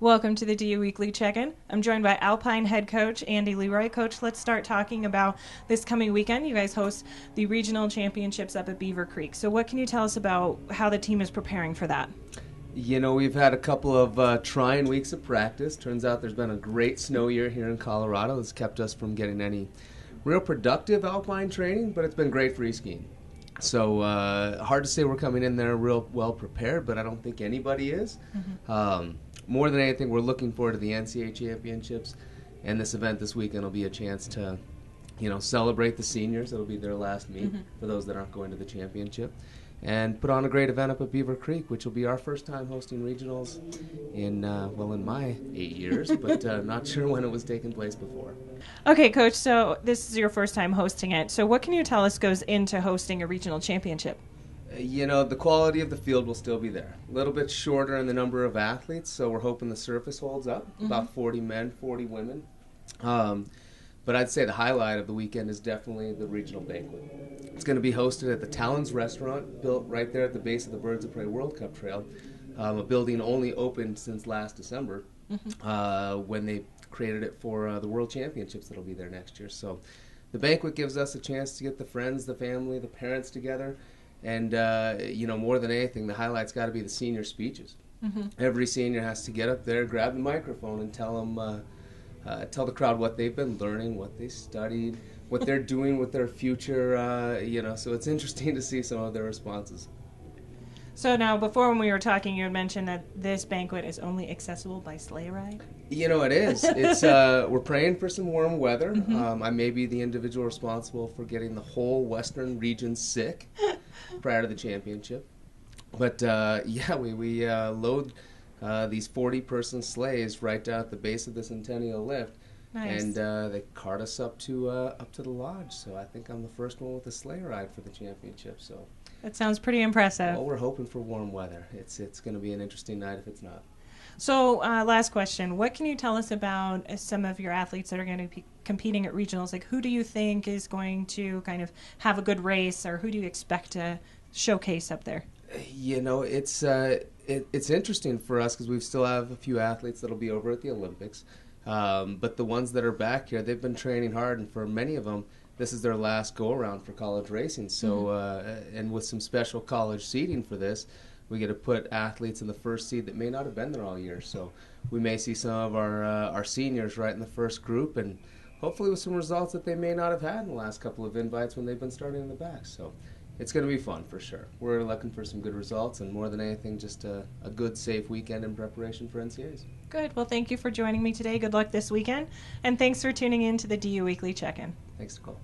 Welcome to the DU Weekly Check-In. I'm joined by Alpine head coach Andy LeRoy. Coach, let's start talking about this coming weekend. You guys host the regional championships up at Beaver Creek. So what can you tell us about how the team is preparing for that? You know, we've had a couple of trying weeks of practice. Turns out there's been a great snow year here in Colorado that's kept us from getting any real productive alpine training, but it's been great free skiing. So hard to say we're coming in there real well prepared, but I don't think anybody is. More than anything, we're looking forward to the NCAA championships, and this event this weekend will be a chance to, celebrate the seniors. It'll be their last meet for those that aren't going to the championship, and put on a great event up at Beaver Creek, which will be our first time hosting regionals in my 8 years, but not sure when it was taking place before. Okay, Coach, so this is your first time hosting it. So what can you tell us goes into hosting a regional championship? The quality of the field will still be there. A little bit shorter in the number of athletes, so we're hoping the surface holds up. About 40 men, 40 women. But I'd say the highlight of the weekend is definitely the regional banquet. It's going to be hosted at the Talons Restaurant, built right there at the base of the Birds of Prey World Cup Trail, a building only opened since last December when they created it for the World Championships that'll be there next year. So the banquet gives us a chance to get the friends, the family, the parents together. And, more than anything, the highlight's got to be the senior speeches. Every senior has to get up there, grab the microphone, and tell the crowd what they've been learning, what they studied, what they're doing with their future, So it's interesting to see some of their responses. So now, before when we were talking, you had mentioned that this banquet is only accessible by sleigh ride? It is. It's we're praying for some warm weather. I may be the individual responsible for getting the whole western region sick prior to the championship. But, we load these 40-person sleighs right down at the base of the Centennial Lift. Nice. And they cart us up to the lodge. So I think I'm the first one with a sleigh ride for the championship. So That sounds pretty impressive. well, we're hoping for warm weather. It's going to be an interesting night if it's not. So last question. What can you tell us about some of your athletes that are going to be competing at regionals? Like, who do you think is going to kind of have a good race, or who do you expect to showcase up there? It's interesting for us because we still have a few athletes that'll be over at the Olympics. But the ones that are back here, they've been training hard, and for many of them, this is their last go-around for college racing. So, and with some special college seating for this, we get to put athletes in the first seed that may not have been there all year. So we may see some of our seniors right in the first group, and hopefully with some results that they may not have had in the last couple of invites when they've been starting in the back. So it's going to be fun for sure. We're looking for some good results, and more than anything, just a good, safe weekend in preparation for NCAAs. Good. Well, thank you for joining me today. Good luck this weekend. And thanks for tuning in to the DU Weekly Check-In. Thanks, Nicole.